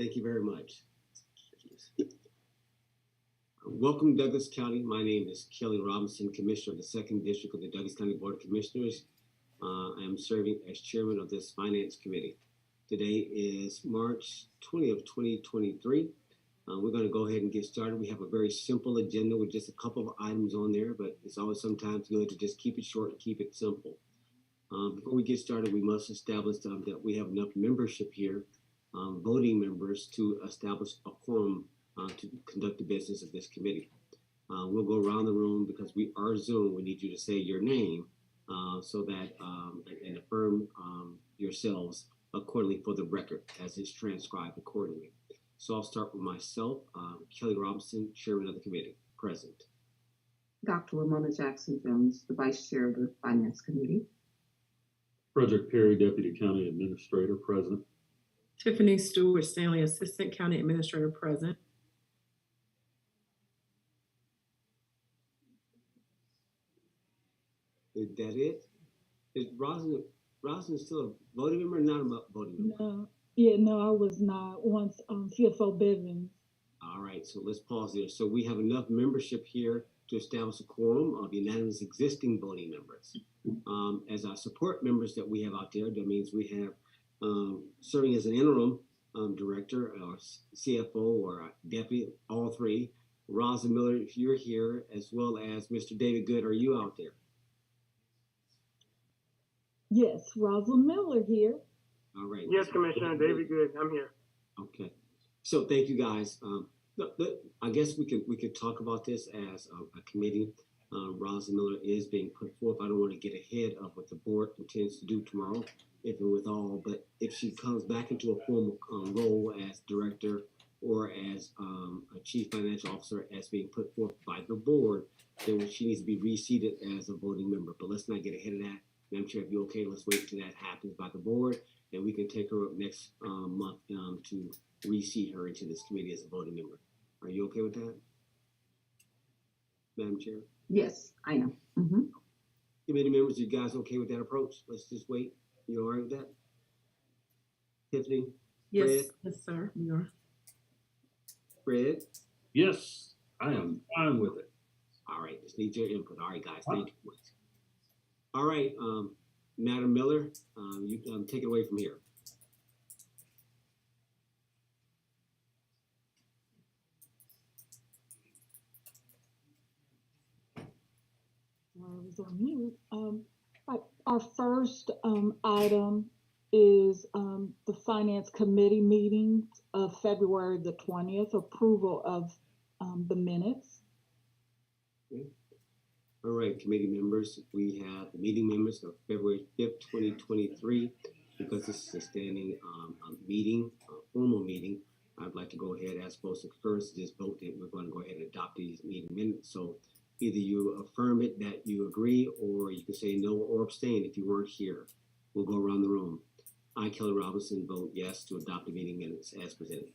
Thank you very much. Welcome, Douglas County. My name is Kelly Robinson, Commissioner of the 2nd District of the Douglas County Board of Commissioners. I am serving as chairman of this Finance Committee. Today is March 20th, 2023. We're going to go ahead and get started. We have a very simple agenda with just a couple of items on there, but it's always sometimes good to just keep it short and keep it simple. Before we get started, we must establish that we have enough membership here, voting members, to establish a quorum to conduct the business of this committee. We'll go around the room because we are Zoom. We need you to say your name so that and affirm yourselves accordingly for the record as it's transcribed accordingly. So I'll start with myself, Kelly Robinson, chairman of the committee, present. Dr. Ramona Jackson Jones, the vice chair of the Finance Committee. Frederick Perry, Deputy County Administrator, present. Tiffany Stewart Stanley, Assistant County Administrator, present. Is that it? Is Rosalind still a voting member or not a voting member? No, I was not once CFO Bivens. All right, so let's pause there. So we have enough membership here to establish a quorum of unanimous existing voting members. As our support members that we have out there, that means we have serving as an interim director or CFO or deputy, all three. Rosalind Miller, if you're here, as well as Mr. David Good, are you out there? Yes, Rosalind Miller here. All right. Yes, Commissioner David Good, I'm here. Okay. So thank you guys. I guess we could talk about this as a committee. Rosalind Miller is being put forth. I don't want to get ahead of what the board intends to do tomorrow, if and with all. But if she comes back into a formal role as director or as a chief financial officer as being put forth by the board, then she needs to be reseated as a voting member. But let's not get ahead of that. Madam Chair, if you're okay, let's wait until that happens by the board, and we can take her up next month to reseat her into this committee as a voting member. Are you okay with that, Madam Chair? Yes, I am. Committee members, you guys okay with that approach? Let's just wait. You all right with that? Tiffany? Yes, Fred? yes, sir. We are. Fred? Yes, I am fine with it. All right, just need your input. All right, guys, thank you. All right, Madam Miller, you take it away from here. I was on mute. Our first item is the Finance Committee meeting of February the 20th, approval of the minutes. Okay. All right, committee members, we have the meeting members of February 5th, 2023. Because this is a standing meeting, formal meeting, I'd like to go ahead, as opposed to first, just vote that we're going to go ahead and adopt these meeting minutes. So either you affirm it that you agree, or you can say no or abstain if you weren't here. We'll go around the room. I, Kelly Robinson, vote yes to adopt the meeting minutes as presented.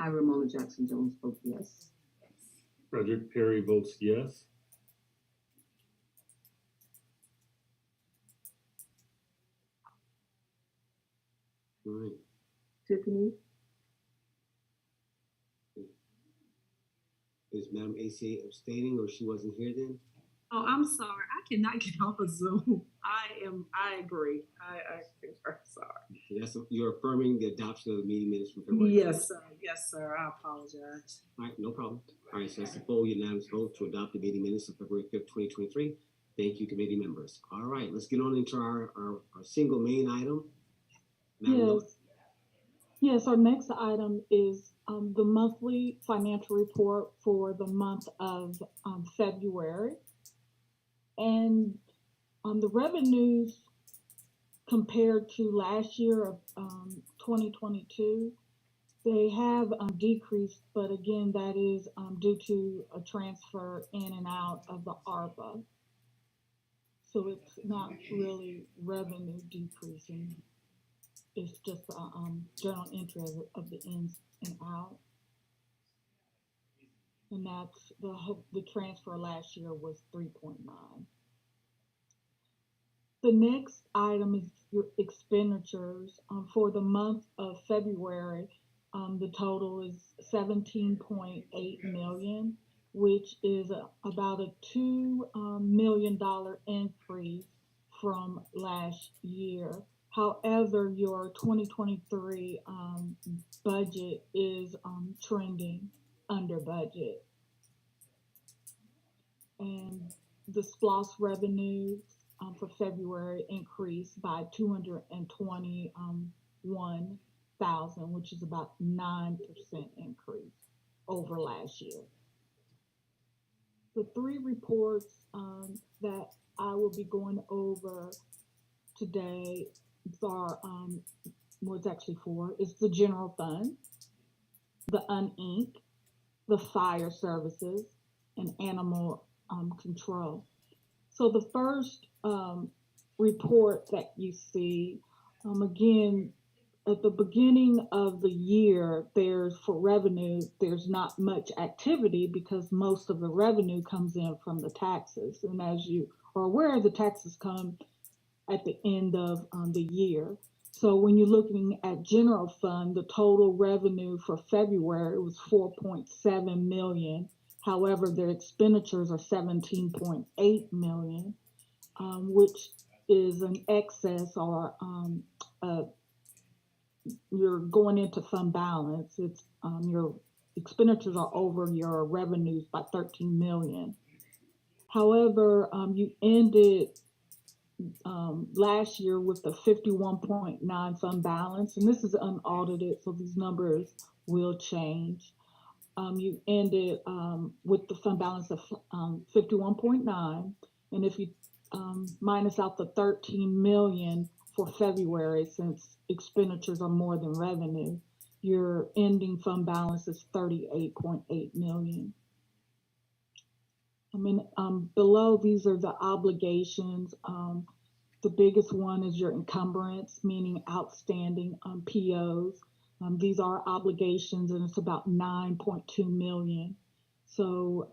I, Ramona Jackson Jones, vote yes. Frederick Perry votes yes. All right. Tiffany? Is Madam AC abstaining, or she wasn't here then? Oh, I'm sorry. I cannot get off of Zoom. I agree. I concur. Sorry. Yes, you're affirming the adoption of the meeting minutes from February. Yes, sir. Yes, sir. I apologize. All right, no problem. All right, so that's a full unanimous vote to adopt the meeting minutes of February 5th, 2023. Thank you, committee members. All right, let's get on into our single main item. Yes, our next item is the monthly financial report for the month of February. And the revenues compared to last year of 2022, they have decreased, but again, that is due to a transfer in and out of the ARPA. So it's not really revenue decreasing. It's just journal entry of the ins and out. And that's the transfer last year was 3.9. The next item is your expenditures. For the month of February, the total is 17.8 million, which is about a $2 million increase from last year. However, your 2023 budget is trending under budget. And the SPLOST revenues for February increased by 221,000, which is about 9% increase over last year. The three reports that I will be going over today are, well, it's actually four. It's the general fund, the UNINC, the fire services, and animal control. So the first report that you see, again, at the beginning of the year, for revenue, there's not much activity because most of the revenue comes in from the taxes. And as you are aware, the taxes come at the end of the year. So when you're looking at general fund, the total revenue for February was 4.7 million. However, their expenditures are 17.8 million, which is an excess, or you're going into fund balance. It's your expenditures are over your revenues by 13 million. However, you ended last year with the 51.9 fund balance, and this is unaudited, so these numbers will change. You ended with the fund balance of 51.9, and if you minus out the 13 million for February, since expenditures are more than revenue, your ending fund balance is 38.8 million. Below, these are the obligations. The biggest one is your encumbrance, meaning outstanding POs. These are obligations, and it's about 9.2 million. So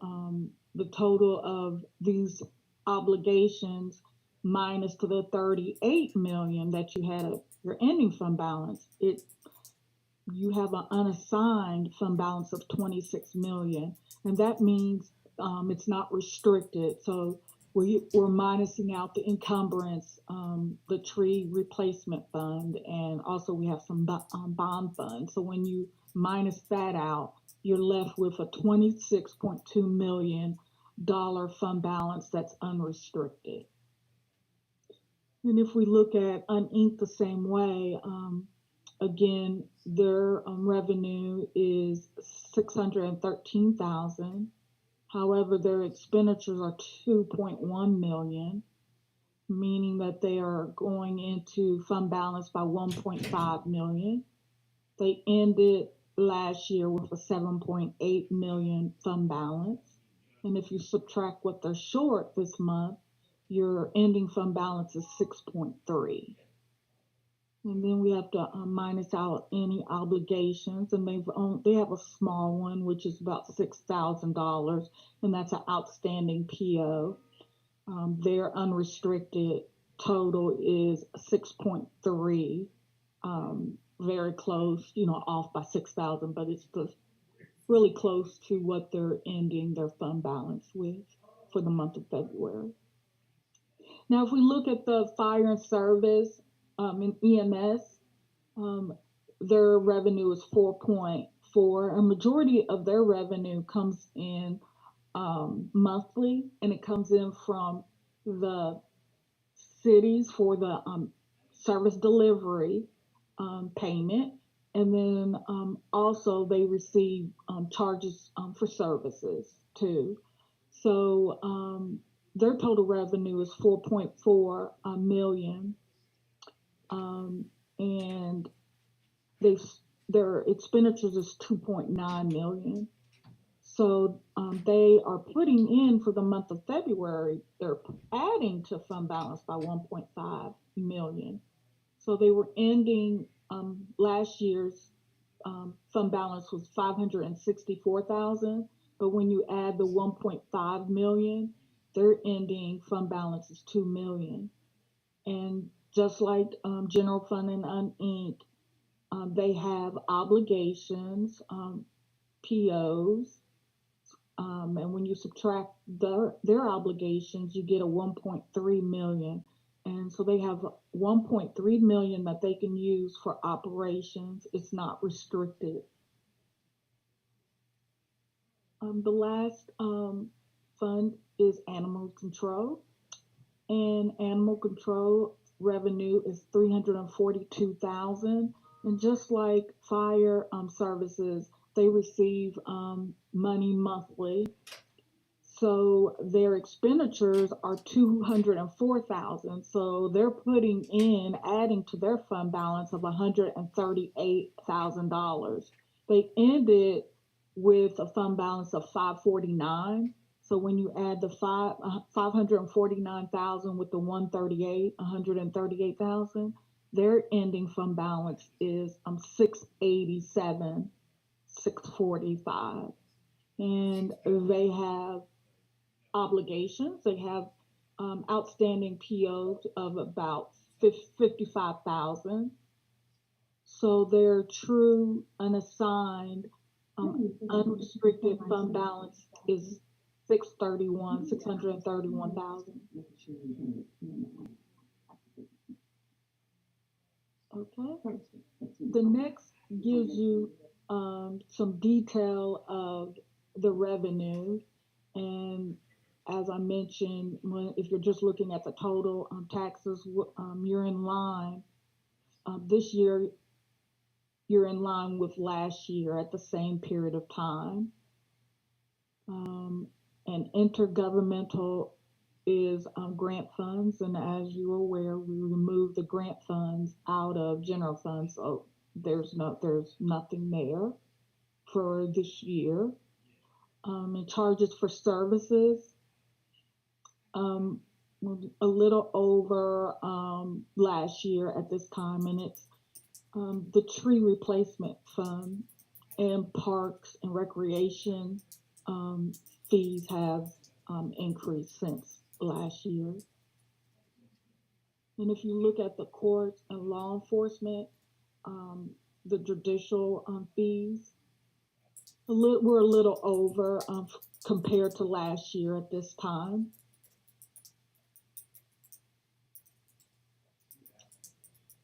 the total of these obligations minus to the 38 million that you had at your ending fund balance, you have an unassigned fund balance of 26 million, and that means it's not restricted. So we're minusing out the encumbrance, the tree replacement fund, and also we have some bond funds. So when you minus that out, you're left with a $26.2 million fund balance that's unrestricted. And if we look at UNINC the same way, again, their revenue is 613,000. However, their expenditures are 2.1 million, meaning that they are going into fund balance by 1.5 million. They ended last year with a 7.8 million fund balance. And if you subtract what they're short this month, your ending fund balance is 6.3. And then we have to minus out any obligations, and they have a small one, which is about $6,000, and that's an outstanding PO. Their unrestricted total is 6.3, very close, off by 6,000, but it's really close to what they're ending their fund balance with for the month of February. Now, if we look at the fire and service, in EMS, their revenue is 4.4. A majority of their revenue comes in monthly, and it comes in from the cities for the service delivery payment, and then also they receive charges for services too. So their total revenue is 4.4 million. And their expenditures is 2.9 million. So they are putting in for the month of February, they're adding to fund balance by 1.5 million. So they were ending last year's fund balance was 564,000, but when you add the 1.5 million, their ending fund balance is 2 million. And just like general fund and uninked, they have obligations, POs, and when you subtract their obligations, you get a 1.3 million. And so they have 1.3 million that they can use for operations. It's not restricted. The last fund is animal control, and animal control revenue is 342,000. And just like fire services, they receive money monthly. So their expenditures are 204,000. So they're adding to their fund balance of $138,000. They ended with a fund balance of 549. So when you add the 549,000 with the 138,000, their ending fund balance is 687,645. And they have obligations. They have outstanding POs of about 55,000. So their true unassigned unrestricted fund balance is 631,000. Okay. The next gives you some detail of the revenue, and as I mentioned, if you're just looking at the total taxes, you're in line. This year, you're in line with last year at the same period of time. And intergovernmental is grant funds, and as you're aware, we removed the grant funds out of general funds, so there's nothing there for this year. And charges for services, a little over last year at this time, and it's the tree replacement fund and parks and recreation fees have increased since last year. And if you look at the courts and law enforcement, the judicial fees, we're a little over compared to last year at this time.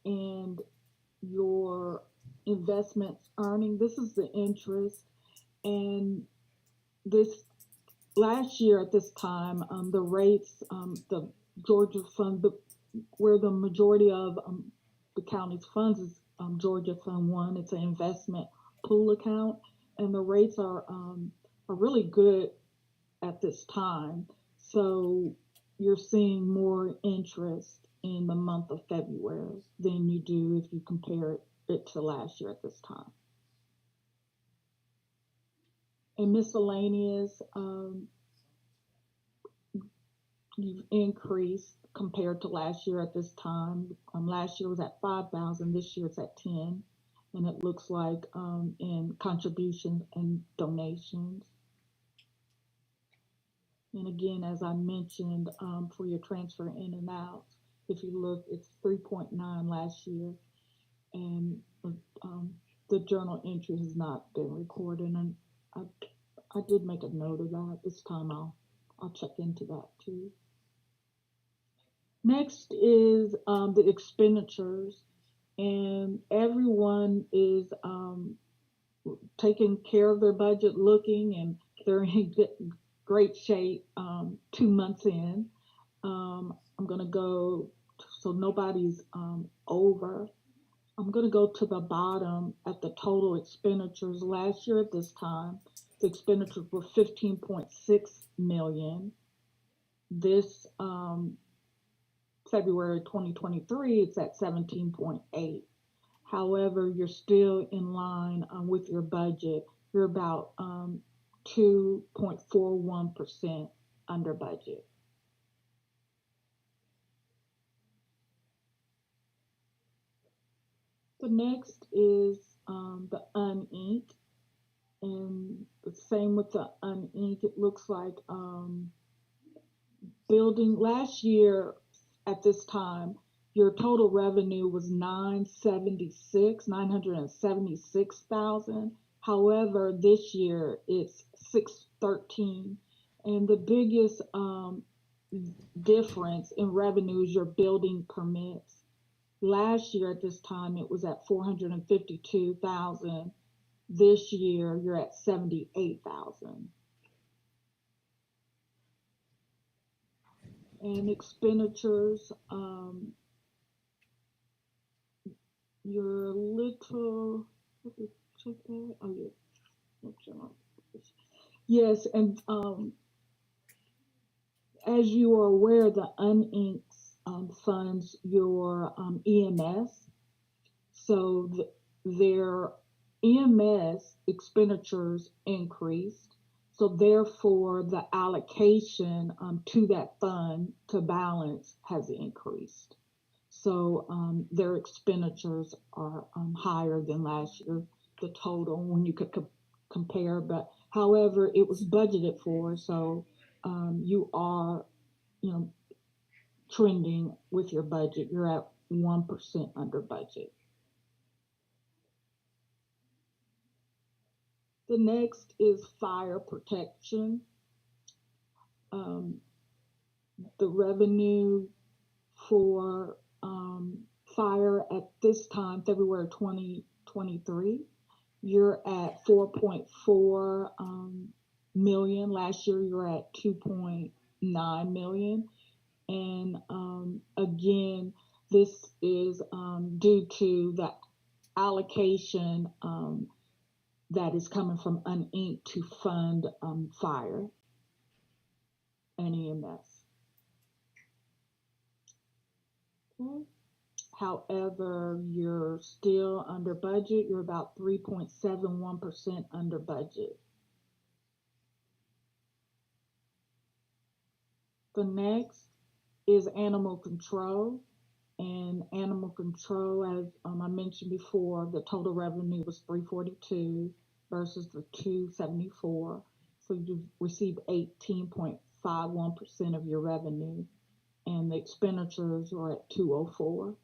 And your investments earning, this is the interest, and this last year at this time, the rates, the Georgia Fund, where the majority of the county's funds is Georgia Fund 1. It's an investment pool account, and the rates are really good at this time. So you're seeing more interest in the month of February than you do if you compare it to last year at this time. And miscellaneous, you've increased compared to last year at this time. Last year was at 5,000, this year it's at 10, and it looks like in contributions and donations. And again, as I mentioned, for your transfer in and out, if you look, it's 3.9 last year, and the journal entry has not been recorded, and I did make a note of that. This time I'll check into that too. Next is the expenditures, and everyone is taking care of their budget, looking, and they're in great shape 2 months in. I'm going to go, so nobody's over. I'm going to go to the bottom at the total expenditures. Last year at this time, the expenditures were 15.6 million. This February 2023, it's at 17.8. However, you're still in line with your budget. You're about 2.41% under budget. The next is the uninked, and the same with the uninked. It looks like building last year at this time, your total revenue was 976,000. However, this year it's 613. And the biggest difference in revenue is your building permits. Last year at this time it was at 452,000. This year you're at 78,000. And expenditures, you're a little, let me check that. Oh yeah. Yes, and as you are aware, the uninked funds your EMS. So their EMS expenditures increased. So therefore, the allocation to that fund to balance has increased. So their expenditures are higher than last year, the total, when you could compare. But however, it was budgeted for, so you are, trending with your budget. You're at 1% under budget. The next is fire protection. The revenue for fire at this time, February 2023, you're at 4.4 million. Last year you were at 2.9 million. And again, this is due to the allocation that is coming from uninked to fund fire and EMS. Okay. However, you're still under budget. You're about 3.71% under budget. The next is animal control. And animal control, as I mentioned before, the total revenue was 342 versus the 274. So you've received 18.51% of your revenue, and the expenditures are at 204.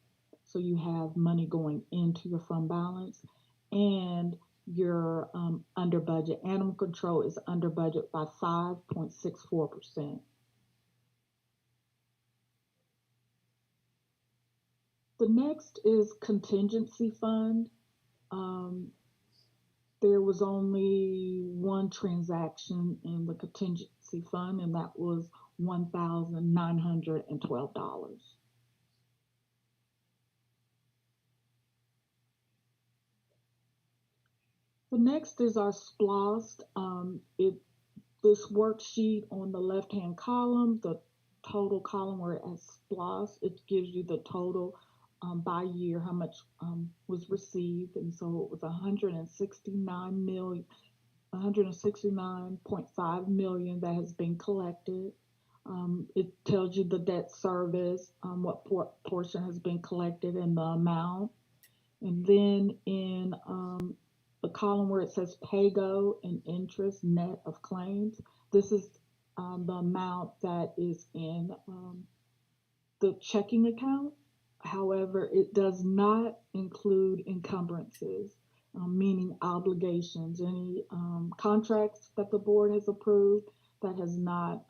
So you have money going into your fund balance, and you're under budget. Animal control is under budget by 5.64%. The next is contingency fund. There was only one transaction in the contingency fund, and that was $1,912. The next is our SPLOST. This worksheet on the left-hand column, the total column where it has SPLOST, it gives you the total by year, how much was received. And so it was 169.5 million that has been collected. It tells you the debt service, what portion has been collected and the amount. And then in the column where it says PAYGO and interest net of claims, this is the amount that is in the checking account. However, it does not include encumbrances, meaning obligations, any contracts that the board has approved that has not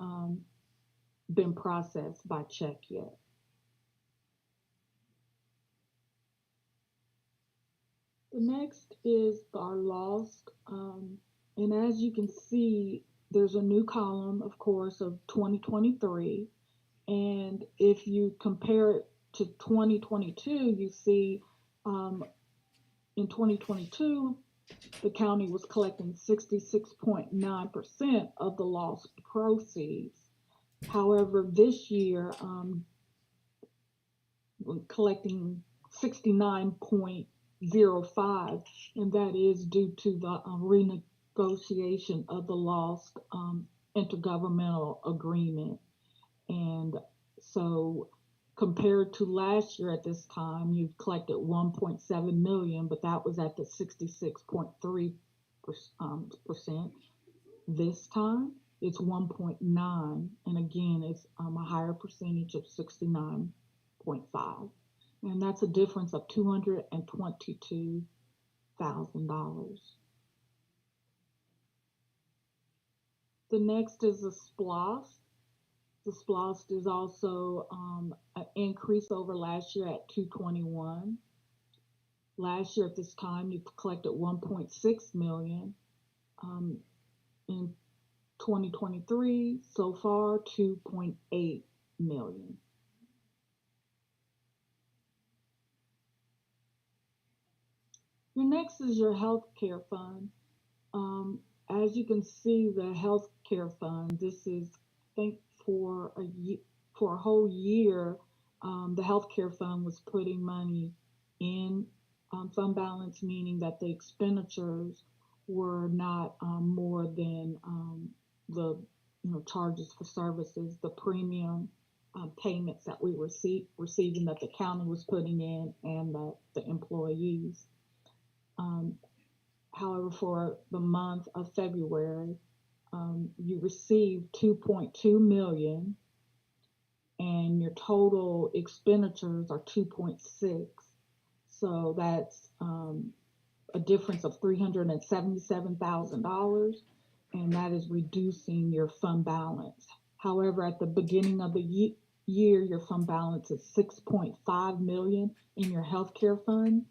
been processed by check yet. The next is our lost, and as you can see, there's a new column, of course, of 2023, and if you compare it to 2022, you see in 2022, the county was collecting 66.9% of the lost proceeds. However, this year, we're collecting 69.05, and that is due to the renegotiation of the lost intergovernmental agreement. And so compared to last year at this time, you've collected 1.7 million, but that was at the 66.3%. This time it's 1.9, and again, it's a higher percentage of 69.5. And that's a difference of $222,000. The next is the SPLOST. The SPLOST is also an increase over last year at 221. Last year at this time, you collected 1.6 million. In 2023, so far, 2.8 million. Your next is your healthcare fund. As you can see, the healthcare fund, this is, I think, for a whole year, the healthcare fund was putting money in fund balance, meaning that the expenditures were not more than the charges for services, the premium payments that we receiving that the county was putting in and that the employees. However, for the month of February, you received 2.2 million and your total expenditures are 2.6. So that's a difference of $377,000, and that is reducing your fund balance. However, at the beginning of the year, your fund balance is 6.5 million in your healthcare fund.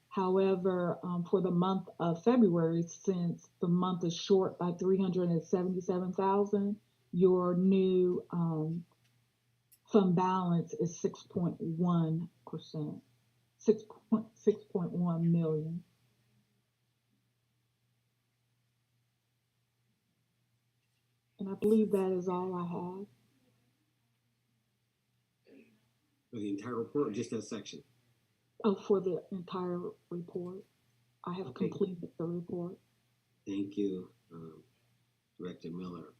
However, for the month of February, since the month is short by 377,000, your new fund balance is 6.1%, 6.1 million. And I believe that is all I have. For the entire report or just that section? Oh, for the entire report. I have Okay. completed the report. Thank you, Director Miller.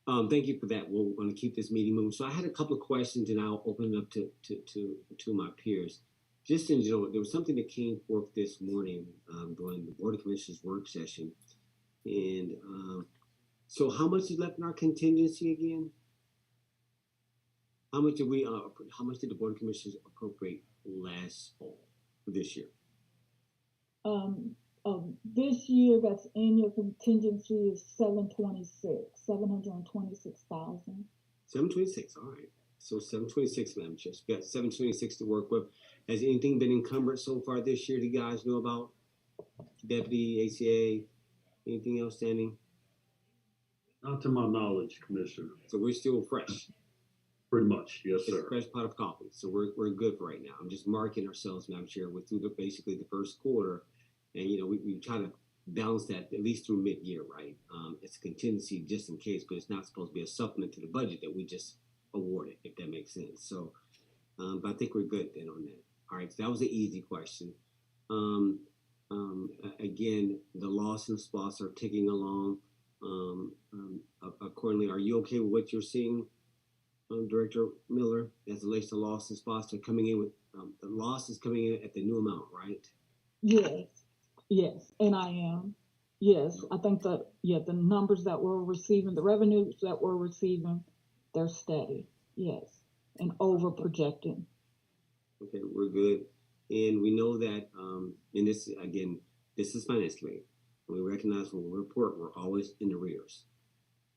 Thank you for that. We're going to keep this meeting moving. So I had a couple of questions, and I'll open it up to my peers. Just in general, there was something that came forth this morning during the Board of Commissioners work session, and so how much is left in our contingency again? How much did we? How much did the Board of Commissioners appropriate last fall for this year? This year, that's in your contingency is 726,000. 726. All right. So 726, Madam Chair. So we got 726 to work with. Has anything been encumbered so far this year? Do you guys know about? Deputy, ACA, anything else standing? Not to my knowledge, Commissioner. So we're still fresh. Pretty much, yes, It's a sir. fresh pot of coffee. So we're good for right now. I'm just marking ourselves, Madam Chair. We're through basically the first quarter, and we try to balance that at least through mid-year, right? It's a contingency just in case, but it's not supposed to be a supplement to the budget that we just awarded, if that makes sense. So, but I think we're good then on that. All right, so that was an easy question. Again, the loss and SPLOST are ticking along. Accordingly, are you okay with what you're seeing, Director Miller, as it relates to loss and SPLOST are coming in with the loss is coming in at the new amount, right? Yes, and I am. Yes, I think that, the numbers that we're receiving, the revenues that we're receiving, they're steady. Yes, and over projecting. Okay, we're good. And we know that, and this, again, this is finance committee. We recognize when we report, we're always in arrears.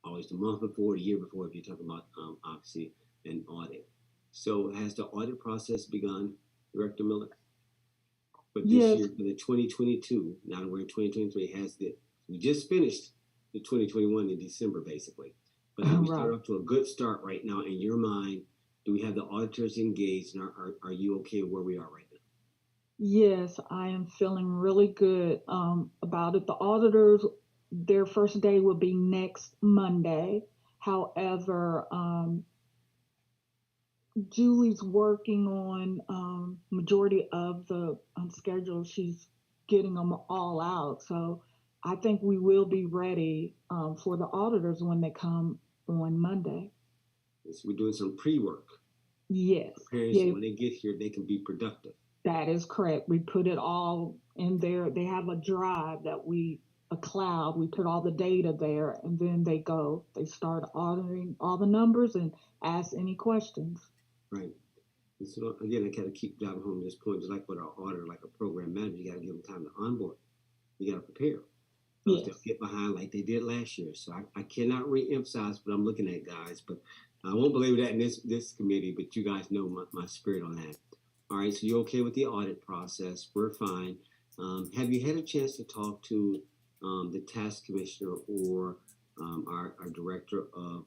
Always the month before, the year before, if you're talking about, obviously, an audit. So has the audit process begun, Director Miller? But this Yes. year, for the 2022, now that we're in 2023, we just finished the 2021 in December, basically. But have we Right. started off to a good start right now in your mind? Do we have the auditors engaged, and are you okay where we are right now? Yes, I am feeling really good about it. The auditors, their first day will be next Monday. However, Julie's working on majority of the schedule. She's getting them all out. So I think we will be ready for the auditors when they come on Monday. So we're doing some pre-work, Yes, preparing so when they get here, they can be productive. that is correct. We put it all in there. They have a drive a cloud. We put all the data there, and then they start auditing all the numbers and ask any questions. Right. And so again, I kind of keep driving home this point, just like with our auditor, like a program manager, you got to give them time to onboard. You got to prepare. Those Yes. that get behind like they did last year. So I cannot re-emphasize what I'm looking at, guys. But I won't believe that in this committee. But you guys know my spirit on that. All right. So you're okay with the audit process? We're fine. Have you had a chance to talk to the tax commissioner or our director of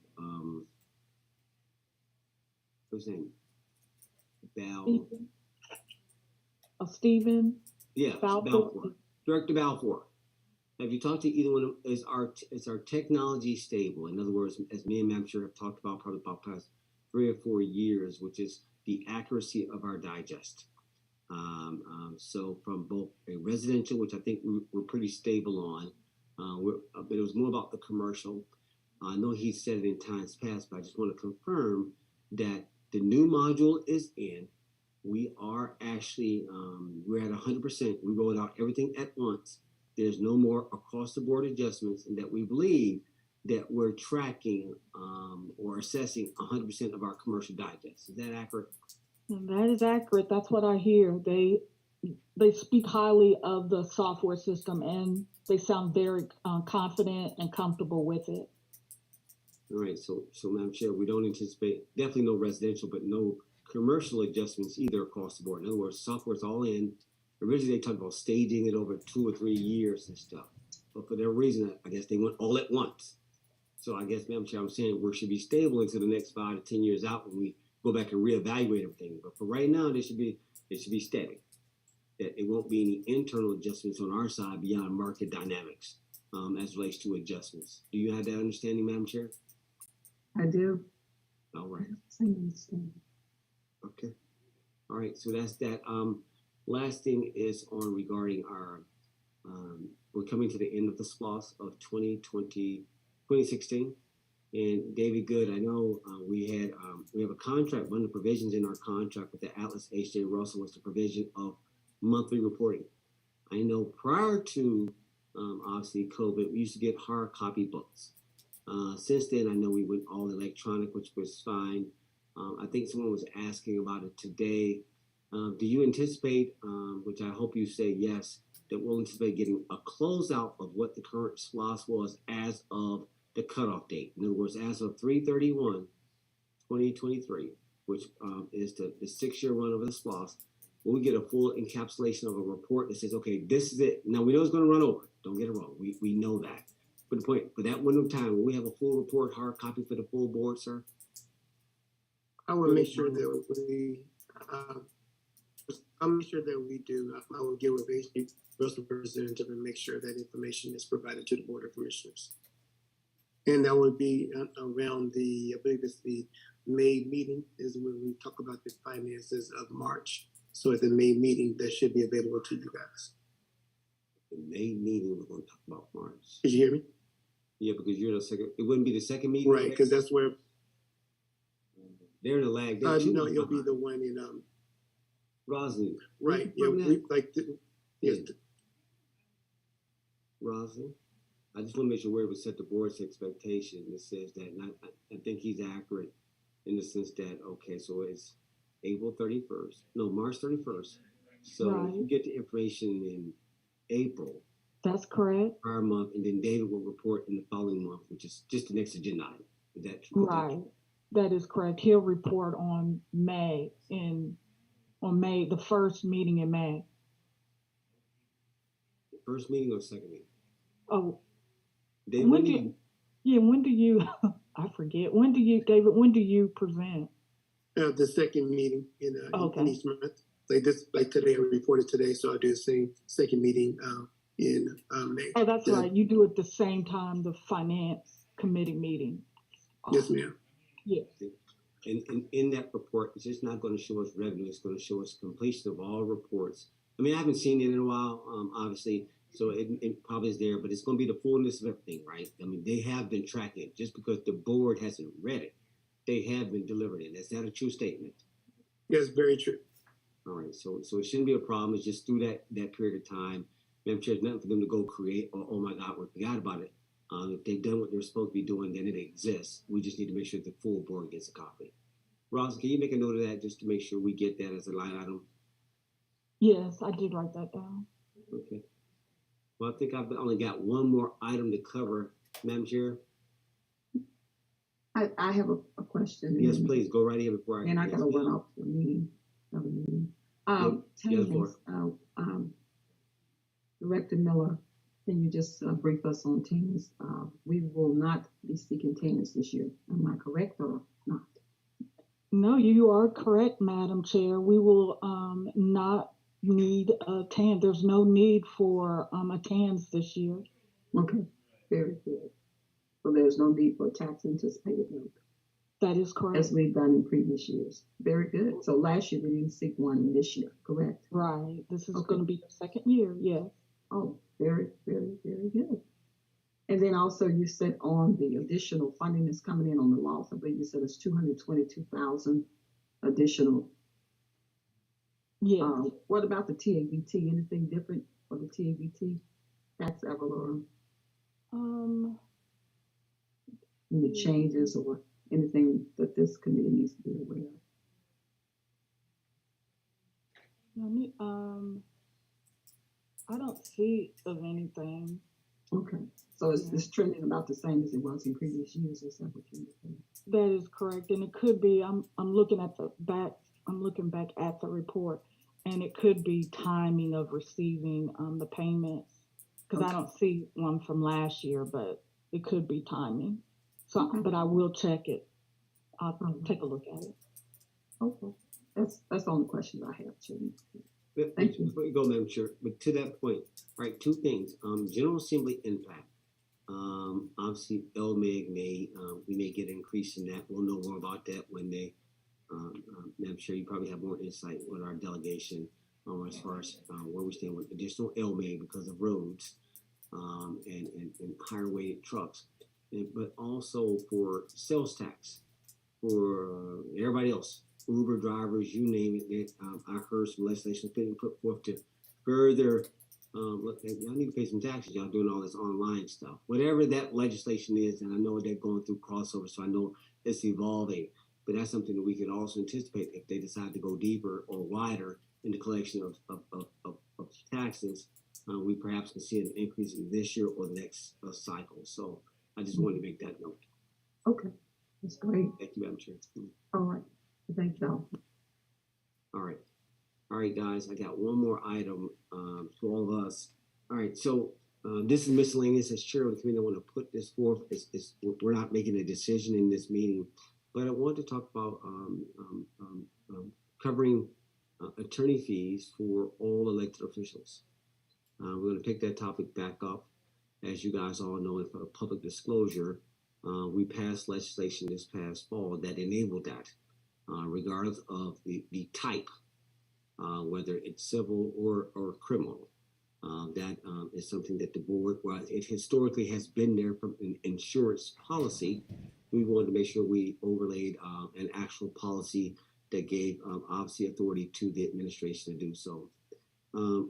what's his name? Stephen? Stephen Yeah, Balfour? Balfour. Director Balfour. Have you talked to either one of is our technology stable? In other words, as me and Madam Chair have talked about probably about the past 3 or 4 years, which is the accuracy of our digest. So from both a residential, which I think we're pretty stable on, but it was more about the commercial. I know he said it in times past, but I just want to confirm that the new module is in. We are actually we're at 100%. We rolled out everything at once. There's no more across the board adjustments, and that we believe that we're tracking or assessing 100% of our commercial digest. Is that accurate? And that is accurate. That's what I hear. They speak highly of the software system, and they sound very confident and comfortable with it. All right. So Madam Chair, we don't anticipate definitely no residential, but no commercial adjustments either across the board. In other words, software's all in. Originally, they talked about staging it over 2 or 3 years and stuff, but for their reason, I guess they went all at once. So I guess, Madam Chair, I'm saying we should be stable until the next 5 to 10 years out when we go back and reevaluate everything. But for right now, it should be steady. That it won't be any internal adjustments on our side beyond market dynamics as relates to adjustments. Do you have that understanding, Madam Chair? I do. All right. I understand. Okay. All right. So that's that. Last thing is on regarding our, we're coming to the end of the SPLOS of 2016. And David Good, I know we have a contract, one of the provisions in our contract with the Atlas H.J. Russell was the provision of monthly reporting. I know prior to obviously COVID, we used to get hard copy books. Since then, I know we went all electronic, which was fine. I think someone was asking about it today. Do you anticipate, which I hope you say yes, that we'll anticipate getting a closeout of what the current SPLOS was as of the cutoff date? In other words, as of 3/31/2023, which is the 6-year run of the SPLOS, we'll get a full encapsulation of a report that says, okay, this is it. Now, we know it's going to run over. Don't get it wrong. We know that. But the point, for that window of time, will we have a full report, hard copy for the full board, sir? I will make sure that we, I'll make sure that we do. I will get with HG Russell representative and make sure that information is provided to the Board of Commissioners. And that would be around I believe it's the May meeting is when we talk about the finances of March. So at the May meeting, that should be available to you guys. The May meeting, we're going to talk about March. Did you hear me? Yeah, because you're the second. It wouldn't be the second meeting, Right, because that's where, they're in the lag. no, it'll be the one in, Roslyn. right, yeah, yes, Roslyn. I just want to make sure where it was set the board's expectation. It says that, and I think he's accurate in the sense that, okay, so it's April 31st, no, March 31st. So Right. you get the information in April, That's correct. prior month, and then David will report in the following month, which is just the next agenda item. Is that true? Right. That is correct. He'll report on May, the first meeting in May. First meeting or second meeting? Oh, David, when do you, I forget, David, when do you present? the second meeting in Okay. each month. Like today, I reported today, so I'll do the same second meeting in May. Oh, that's Yeah. right. You do it the same time the finance committee meeting. Yes, ma'am. Yes. And in that report, it's just not going to show us revenue. It's going to show us completion of all reports. I mean, I haven't seen it in a while, obviously, so it probably is there, but it's going to be the fullness of everything, right? I mean, they have been tracking it. Just because the board hasn't read it, they have been delivering it. Is that a true statement? Yes, very true. All right, so it shouldn't be a problem. It's just through that period of time. Madam Chair, there's nothing for them to go create, or, oh my God, we forgot about it. If they've done what they're supposed to be doing, then it exists. We just need to make sure the full board gets a copy. Ross, can you make a note of that just to make sure we get that as a line item? Yes, I did write that down. Okay. Well, I think I've only got one more item to cover, Madam Chair. I have a question. Yes, please, go right ahead before I. And I yes, gotta ma'am. run off to a meeting, another meeting. Yeah, Tammuz, Director Miller, can you just brief us on Tammuz? We will not be seeking Tammuz this year. Am I correct or not? No, you are correct, Madam Chair. We will not need a TAN. There's no need for a TANs this year. Okay, very good. So there's no need for a tax anticipated note, That is correct. as we've done in previous years. Very good. So last year we didn't seek one this year, correct? Right. This is Okay. going to be the second year. Yes. Oh, very, very, very good. And then also you said on the additional funding that's coming in on the loss, I believe you said it's 222,000 additional. Yes. What about the TABT? Anything different for the TABT? Tax ad valorem? Any changes or anything that this committee needs to be aware of? I don't see of anything. Okay, so it's trending about the same as it was in previous years, is that what you're saying? That is correct, and it could be. I'm looking at the back. I'm looking back at the report, and it could be timing of receiving the payments because I Okay. don't see one from last year, but it could be timing. So, Okay. but I will check it. I'll Mhm. take a look at it. Okay, that's the only question I have, Chairman. But Thank you. before you go, Madam Chair, but to that point, right, two things. General Assembly impact. Obviously, LMIG we may get an increase in that. We'll know more about that when they, Madam Chair, you probably have more insight with our delegation as far as where we stand with additional LMIG because of roads and higher weighted trucks. But also for sales tax for everybody else. Uber drivers, you name it. I heard some legislation being put forth to further. Look, y'all need to pay some taxes. Y'all doing all this online stuff. Whatever that legislation is, and I know they're going through crossover, so I know it's evolving. But that's something that we could also anticipate if they decide to go deeper or wider in the collection of taxes. We perhaps can see an increase in this year or the next cycle. So I just wanted to make that note. Okay, that's great. Thank you, Madam Chair. All right, thank y'all. All right, guys. I got one more item to all of us. All right, so this is miscellaneous. As chair of the committee, I want to put this forth. We're not making a decision in this meeting, but I want to talk about covering attorney fees for all elected officials. We're going to pick that topic back up. As you guys all know, and for the public disclosure, we passed legislation this past fall that enabled that, regardless of the type, whether it's civil or criminal. That is something that the board, while it historically has been there from an insurance policy, we wanted to make sure we overlaid an actual policy that gave obviously authority to the administration to do so.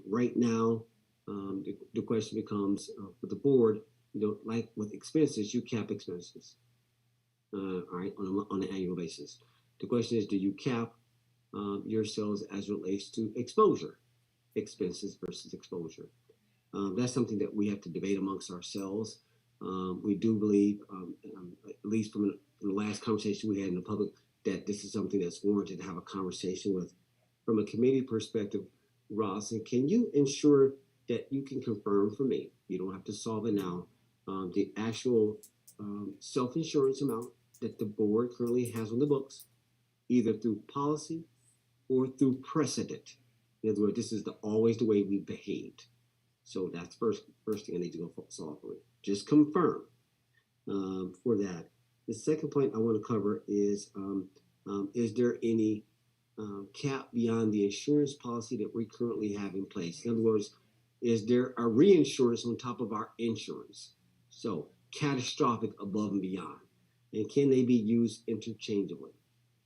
Right now, the question becomes for the board, like with expenses, you cap expenses, all right, on an annual basis. The question is, do you cap yourselves as it relates to expenses versus exposure? That's something that we have to debate amongst ourselves. We do believe, at least from the last conversation we had in the public, that this is something that's warranted to have a conversation with. From a committee perspective, Ross, and can you ensure that you can confirm for me, you don't have to solve it now, the actual self-insurance amount that the board currently has on the books, either through policy or through precedent? In other words, this is always the way we behaved. So that's first thing I need to go solve for. Just confirm for that. The second point I want to cover is there any cap beyond the insurance policy that we currently have in place? In other words, is there a reinsurance on top of our insurance? So catastrophic above and beyond. And can they be used interchangeably?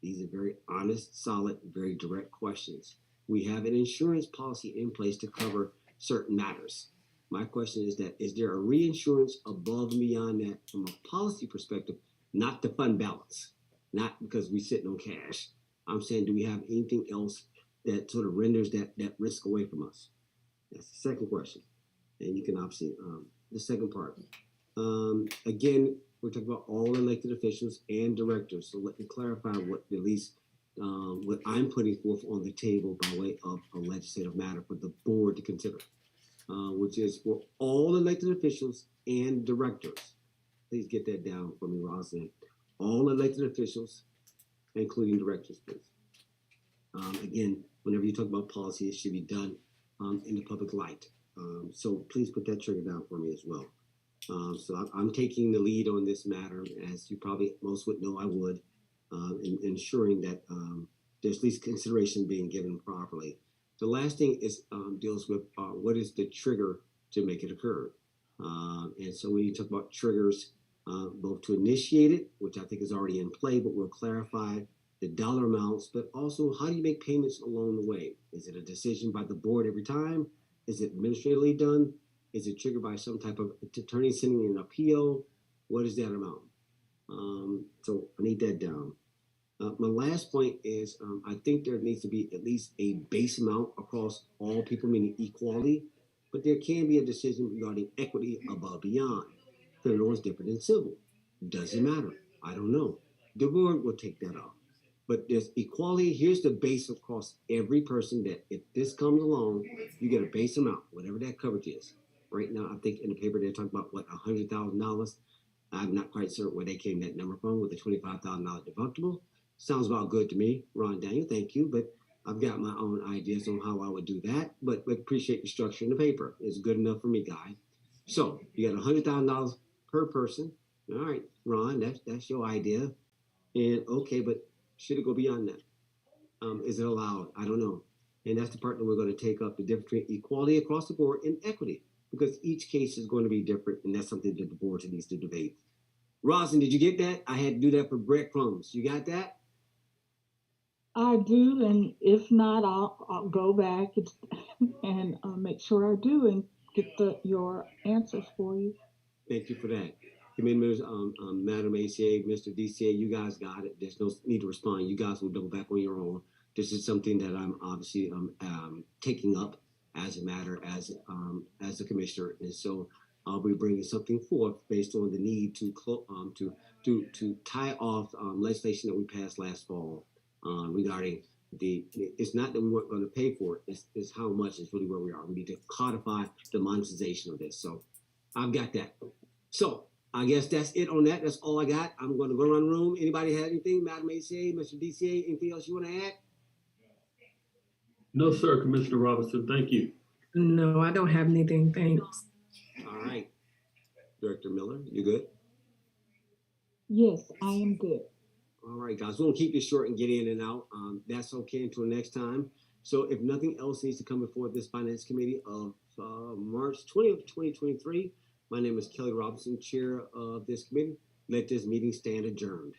These are very honest, solid, very direct questions. We have an insurance policy in place to cover certain matters. My question is that, is there a reinsurance above and beyond that from a policy perspective, not the fund balance? not because we sitting on cash. I'm saying, do we have anything else that sort of renders that risk away from us? That's the second question. And you can obviously, the second part. Again, we're talking about all elected officials and directors. So let me clarify what at least what I'm putting forth on the table by way of a legislative matter for the board to consider, which is for all elected officials and directors. Please get that down for me, Rosalind. All elected officials, including directors, please. Again, whenever you talk about policy, it should be done in the public light. So please put that trigger down for me as well. So I'm taking the lead on this matter, as you probably most would know I would, in ensuring that there's at least consideration being given properly. The last thing is deals with what is the trigger to make it occur. And so when you talk about triggers, both to initiate it, which I think is already in play, but we'll clarify the dollar amounts, but also how do you make payments along the way? Is it a decision by the board every time? Is it administratively done? Is it triggered by some type of attorney sending an appeal? What is that amount? So I need that down. My last point is I think there needs to be at least a base amount across all people, meaning equality, but there can be a decision regarding equity above beyond. Criminal is different than civil. Doesn't matter. I don't know. The board will take that up. But there's equality. Here's the base across every person that if this comes along, you get a base amount, whatever that coverage is. Right now, I think in the paper they're talking about what, $100,000. I'm not quite certain where they came that number from with a $25,000 deductible. Sounds about good to me, Ron Daniel. Thank you, but I've got my own ideas on how I would do that. But appreciate the structure in the paper. It's good enough for me, guy. So you got $100,000 per person. All right, Ron, that's your idea. And okay, but should it go beyond that? Is it allowed? I don't know. And that's the part that we're going to take up, the difference between equality across the board and equity, because each case is going to be different, and that's something that the board needs to debate. Rosin, did you get that? I had to do that for breadcrumbs. You got that? I do, and if not, I'll go back and make sure I do and get your answers for you. Thank you for that. Committee members, Madam ACA, Mr. DCA, you guys got it. There's no need to respond. You guys will double back on your own. This is something that I'm obviously taking up as a matter as a commissioner, and so I'll be bringing something forth based on the need to tie off legislation that we passed last fall regarding the. It's not that we weren't going to pay for it. It's how much is really where we are. We need to codify the monetization of this. So I've got that. So I guess that's it on that. That's all I got. I'm going to go around the room. Anybody have anything? Madam ACA, Mr. DCA, anything else you want to add? No, sir, Commissioner Robinson. Thank you. No, I don't have anything. Thanks. All right. Director Miller, you good? Yes, I am good. All right, guys. We'll keep this short and get in and out. That's okay until next time. So if nothing else needs to come before this Finance Committee of March 20th, 2023, my name is Kelly Robinson, Chair of this committee. Let this meeting stand adjourned.